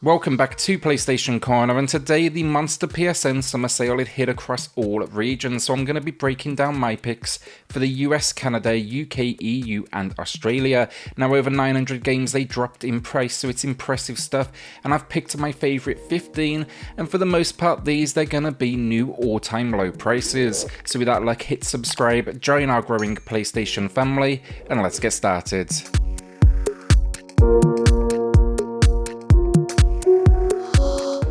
Welcome back to PlayStation Corner, and today the Monster PSN summer sale it hit across all regions, so I'm going to be breaking down my picks for the US, Canada, UK, EU and Australia. Now over 900 games they dropped in price, so it's impressive stuff, and I've picked my favourite 15, and for the most part these they're going to be new all-time low prices. So with that luck, hit subscribe, join our growing PlayStation family, and let's get started.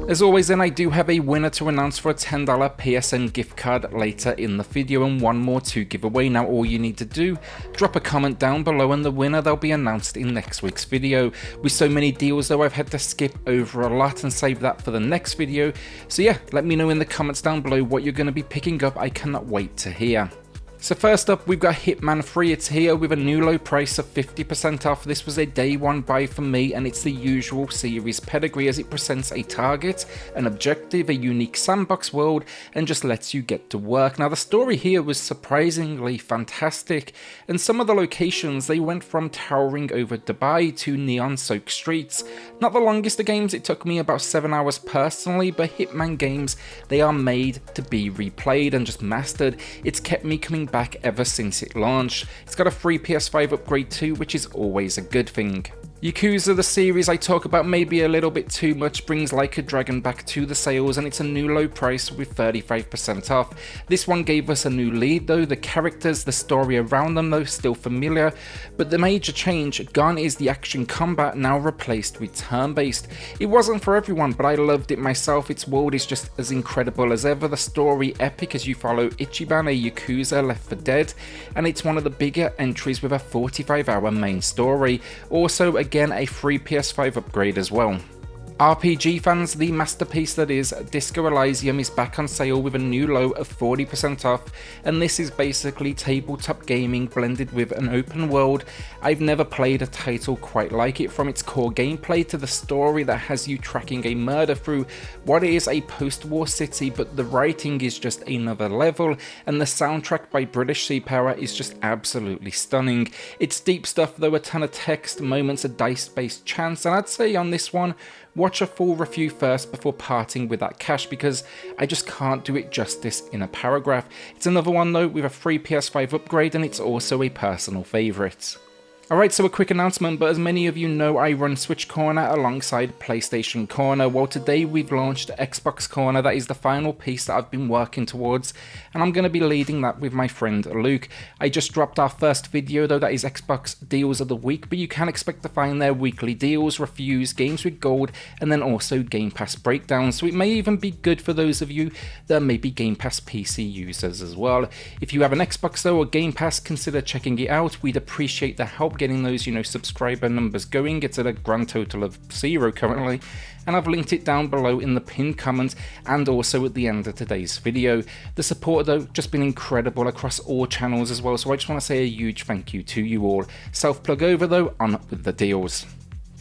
As always then, I do have a winner to announce for a $10 PSN gift card later in the video, and one more to give away. Now all you need to do, drop a comment down below and the winner they'll be announced in next week's video. With so many deals though, I've had to skip over a lot and save that for the next video. So yeah, let me know in the comments down below what you're going to be picking up. I cannot wait to hear. So first up, we've got Hitman 3. It's here with a new low price of 50% off. This was a day one buy for me, and it's the usual series pedigree as it presents a target, an objective, a unique sandbox world, and just lets you get to work. Now the story here was surprisingly fantastic, and some of the locations, they went from towering over Dubai to neon-soaked streets. Not the longest of games, it took me about 7 hours personally, but Hitman games, they are made to be replayed and just mastered. It's kept me coming back ever since it launched. It's got a free PS5 upgrade too, which is always a good thing. Yakuza, the series I talk about maybe a little bit too much, brings Like a Dragon back to the sales, and it's a new low price with 35% off. This one gave us a new lead though, the characters, the story around them though still familiar, but the major change gone is the action combat, now replaced with turn-based. It wasn't for everyone, but I loved it myself. Its world is just as incredible as ever, the story epic as you follow Ichiban, a Yakuza Left 4 Dead, and it's one of the bigger entries with a 45-hour main story. Also again a free PS5 upgrade as well. RPG fans, the masterpiece that is Disco Elysium is back on sale with a new low of 40% off, and this is basically tabletop gaming blended with an open world. I've never played a title quite like it, from its core gameplay to the story that has you tracking a murder through what is a post-war city, but the writing is just another level, and the soundtrack by British Sea Power is just absolutely stunning. It's deep stuff though, a ton of text, moments of dice-based chance, and I'd say on this one, watch a full review first before parting with that cash, because I just can't do it justice in a paragraph. It's another one though with a free PS5 upgrade, and it's also a personal favourite. Alright, so a quick announcement, but as many of you know, I run Switch Corner alongside PlayStation Corner. Well, today we've launched Xbox Corner. That is the final piece that I've been working towards, and I'm going to be leading that with my friend Luke. I just dropped our first video though, that is Xbox Deals of the Week, but you can expect to find their weekly deals, reviews, games with gold, and then also Game Pass breakdowns, so it may even be good for those of you that may be Game Pass PC users as well. If you have an Xbox though or Game Pass, consider checking it out. We'd appreciate the help getting those, subscriber numbers going. It's at a grand total of 0 currently, and I've linked it down below in the pinned comment and also at the end of today's video. The support though just been incredible across all channels as well, so I just want to say a huge thank you to you all. Self-plug over though, on with the deals.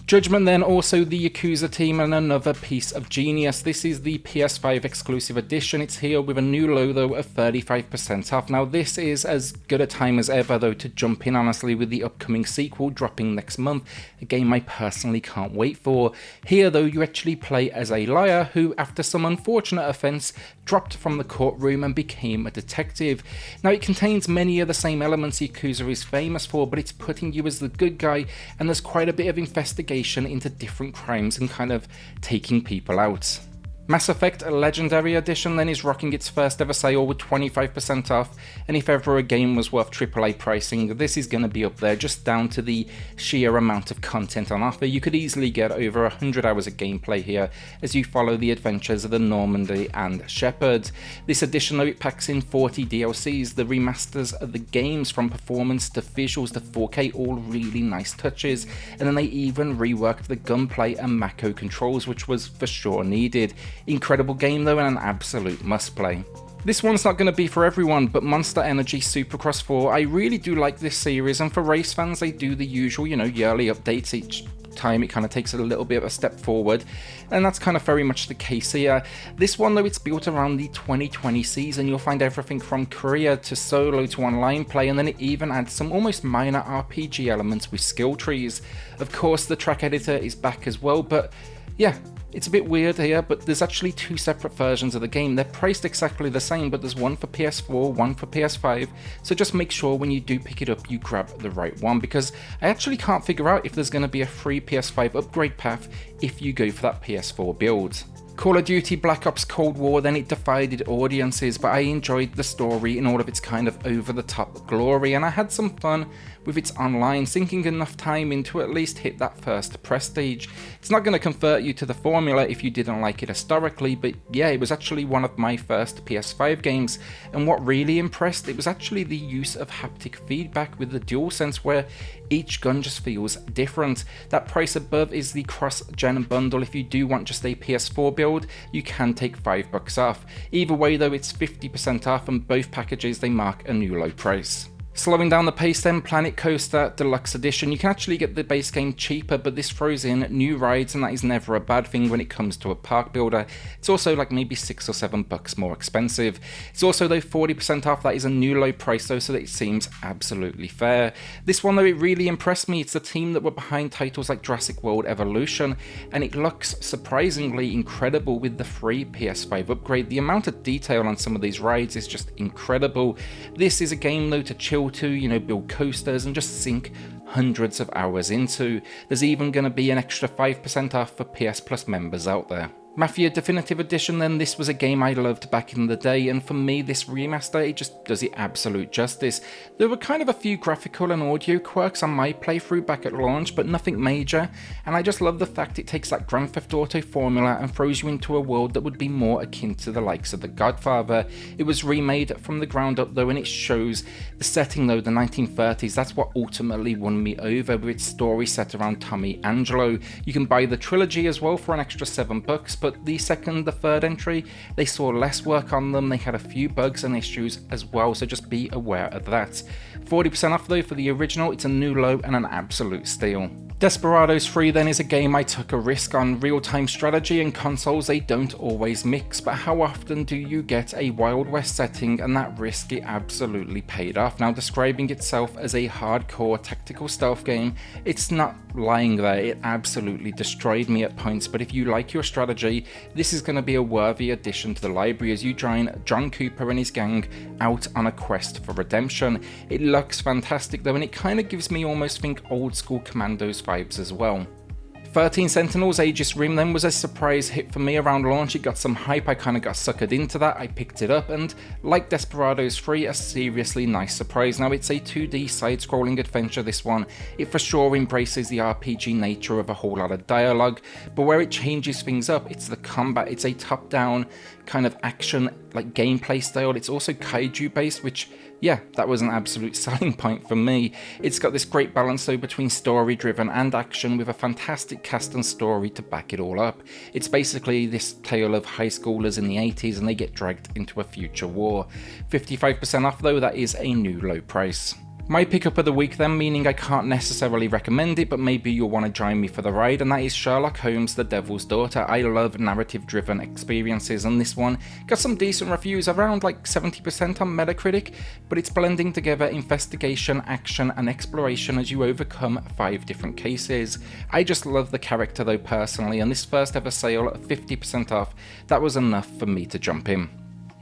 Judgment then, also the Yakuza team, and another piece of genius. This is the PS5 exclusive edition. It's here with a new low though of 35% off. Now this is as good a time as ever though to jump in honestly with the upcoming sequel dropping next month, a game I personally can't wait for. Here though you actually play as a liar who, after some unfortunate offence, dropped from the courtroom and became a detective. Now it contains many of the same elements Yakuza is famous for, but it's putting you as the good guy, and there's quite a bit of investigation into different crimes and kind of taking people out. Mass Effect Legendary Edition then is rocking its first ever sale with 25% off, and if ever a game was worth AAA pricing, this is going to be up there, just down to the sheer amount of content on offer. You could easily get over 100 hours of gameplay here as you follow the adventures of the Normandy and Shepard. This edition though, it packs in 40 DLCs, the remasters of the games from performance to visuals to 4K, all really nice touches, and then they even reworked the gunplay and Mako controls, which was for sure needed. Incredible game though, and an absolute must play. This one's not going to be for everyone, but Monster Energy Supercross 4, I really do like this series, and for race fans they do the usual, yearly updates each time. It kind of takes a little bit of a step forward, and that's kind of very much the case here. This one though, it's built around the 2020 season. You'll find everything from career to solo to online play, and then it even adds some almost minor RPG elements with skill trees. Of course the track editor is back as well, but yeah, It's a bit weird here, but there's actually 2 separate versions of the game. They're priced exactly the same, but there's one for PS4, one for PS5, so just make sure when you do pick it up you grab the right one, because I actually can't figure out if there's going to be a free PS5 upgrade path if you go for that PS4 build. Call of Duty Black Ops Cold War, then it divided audiences, but I enjoyed the story in all of its kind of over-the-top glory, and I had some fun with its online, sinking enough time in to at least hit that first prestige. It's not going to convert you to the formula if you didn't like it historically, but yeah, it was actually one of my first PS5 games, and what really impressed, it was actually the use of haptic feedback with the DualSense, where each gun just feels different. That price above is the cross-gen bundle. If you do want just a PS4 build, you can take $5 off. Either way though, it's 50% off, and both packages they mark a new low price. Slowing down the pace then, Planet Coaster Deluxe Edition. You can actually get the base game cheaper, but this throws in new rides, and that is never a bad thing when it comes to a park builder. It's also like maybe $6 or $7 more expensive. It's also though 40% off. That is a new low price though, so that it seems absolutely fair. This one though, it really impressed me. It's the team that were behind titles like Jurassic World Evolution, and it looks surprisingly incredible with the free PS5 upgrade. The amount of detail on some of these rides is just incredible. This is a game though to chill to, build coasters and just sink hundreds of hours into. There's even going to be an extra 5% off for PS Plus members out there. Mafia Definitive Edition then, this was a game I loved back in the day, and for me this remaster, it just does it absolute justice. There were kind of a few graphical and audio quirks on my playthrough back at launch, but nothing major, and I just love the fact it takes that Grand Theft Auto formula and throws you into a world that would be more akin to the likes of The Godfather. It was remade from the ground up though, and it shows the setting though, the 1930s, that's what ultimately won me over with its story set around Tommy Angelo. You can buy the trilogy as well for an extra $7, but the second, the third entry, they saw less work on them. They had a few bugs and issues as well, so just be aware of that. 40% off though for the original. It's a new low and an absolute steal. Desperados 3 then is a game I took a risk on. Real-time strategy and consoles, they don't always mix, but how often do you get a Wild West setting, and that risk, it absolutely paid off. Now, describing itself as a hardcore tactical stealth game, it's not lying there. It absolutely destroyed me at points, but if you like your strategy, this is going to be a worthy addition to the library as you join John Cooper and his gang out on a quest for redemption. It looks fantastic though, and it kind of gives me almost think old school Commandos vibes as well. 13 Sentinels Aegis Rim then was a surprise hit for me around launch. It got some hype, I kind of got suckered into that, I picked it up, and like Desperados 3, a seriously nice surprise. Now, it's a 2D side-scrolling adventure, this one. It for sure embraces the RPG nature of a whole lot of dialogue, but where it changes things up, it's the combat. It's a top-down kind of action, like gameplay style. It's also kaiju based, which, yeah, that was an absolute selling point for me. It's got this great balance though between story driven and action, with a fantastic cast and story to back it all up. It's basically this tale of high schoolers in the 80s and they get dragged into a future war. 55% off though, that is a new low price. My pickup of the week then, meaning I can't necessarily recommend it, but maybe you'll want to join me for the ride, and that is Sherlock Holmes, The Devil's Daughter. I love narrative-driven experiences, and this one got some decent reviews, around like 70% on Metacritic, but it's blending together investigation, action, and exploration as you overcome 5 different cases. I just love the character though personally, and this first ever sale at 50% off, that was enough for me to jump in.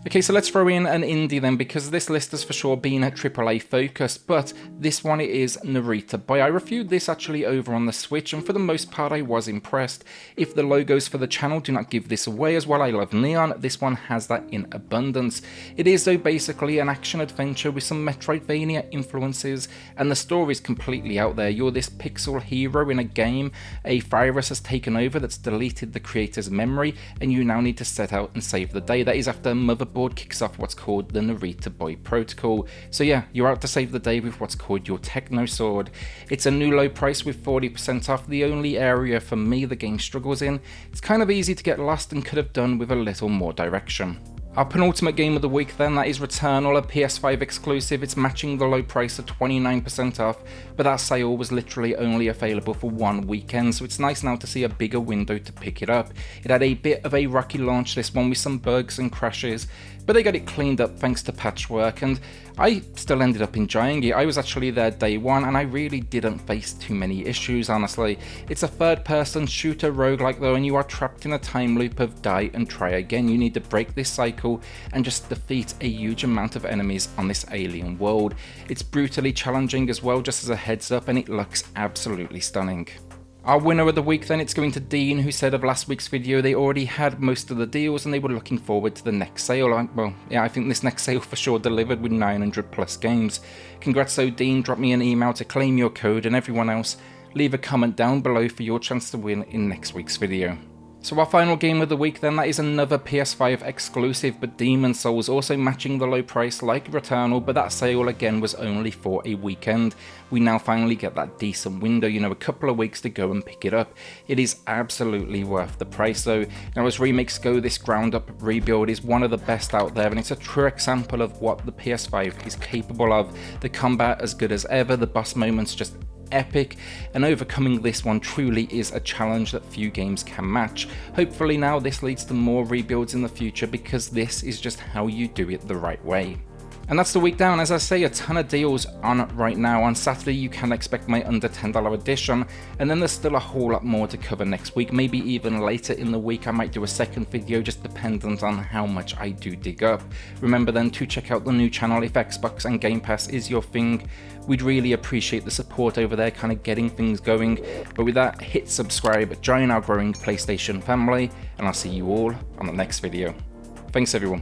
Okay, so let's throw in an indie then, because this list has for sure been AAA focused, but this one is Narita Boy. I reviewed this actually over on the Switch, and for the most part I was impressed. If the logos for the channel do not give this away, as well I love neon, this one has that in abundance. It is though basically an action adventure with some Metroidvania influences, and the story is completely out there. You're this pixel hero in a game, a virus has taken over that's deleted the creator's memory, and you now need to set out and save the day. That is after Motherboard kicks off what's called the Narita Boy protocol. So yeah, you're out to save the day with what's called your Techno Sword. It's a new low price with 40% off. The only area for me the game struggles in, it's kind of easy to get lost and could have done with a little more direction. Our penultimate game of the week then, that is Returnal, a PS5 exclusive. It's matching the low price of 29% off, but that sale was literally only available for one weekend, so it's nice now to see a bigger window to pick it up. It had a bit of a rocky launch, this one, with some bugs and crashes, but they got it cleaned up thanks to patchwork, and I still ended up enjoying it. I was actually there day one, and I really didn't face too many issues, honestly. It's a third-person shooter roguelike though, and you are trapped in a time loop of die and try again. You need to break this cycle and just defeat a huge amount of enemies on this alien world. It's brutally challenging as well, just as a heads up, and it looks absolutely stunning. Our winner of the week then, it's going to Dean, who said of last week's video they already had most of the deals and they were looking forward to the next sale. Well, yeah, I think this next sale for sure delivered with 900 plus games. Congrats though Dean, drop me an email to claim your code, and everyone else, leave a comment down below for your chance to win in next week's video. So our final game of the week then, that is another PS5 exclusive, but Demon's Souls, also matching the low price like Returnal, but that sale again was only for a weekend. We now finally get that decent window, you know, a couple of weeks to go and pick it up. It is absolutely worth the price though. Now as remakes go, this ground up rebuild is one of the best out there, and it's a true example of what the PS5 is capable of. The combat as good as ever, the boss moments just epic, and overcoming this one truly is a challenge that few games can match. Hopefully now this leads to more rebuilds in the future, because this is just how you do it the right way. And that's the week down. As I say, a ton of deals on right now. On Saturday you can expect my under $10 edition, and then there's still a whole lot more to cover next week. Maybe even later in the week I might do a second video, just dependent on how much I do dig up. Remember then to check out the new channel if Xbox and Game Pass is your thing. We'd really appreciate the support over there, kind of getting things going. But with that, hit subscribe, join our growing PlayStation family, and I'll see you all on the next video. Thanks everyone.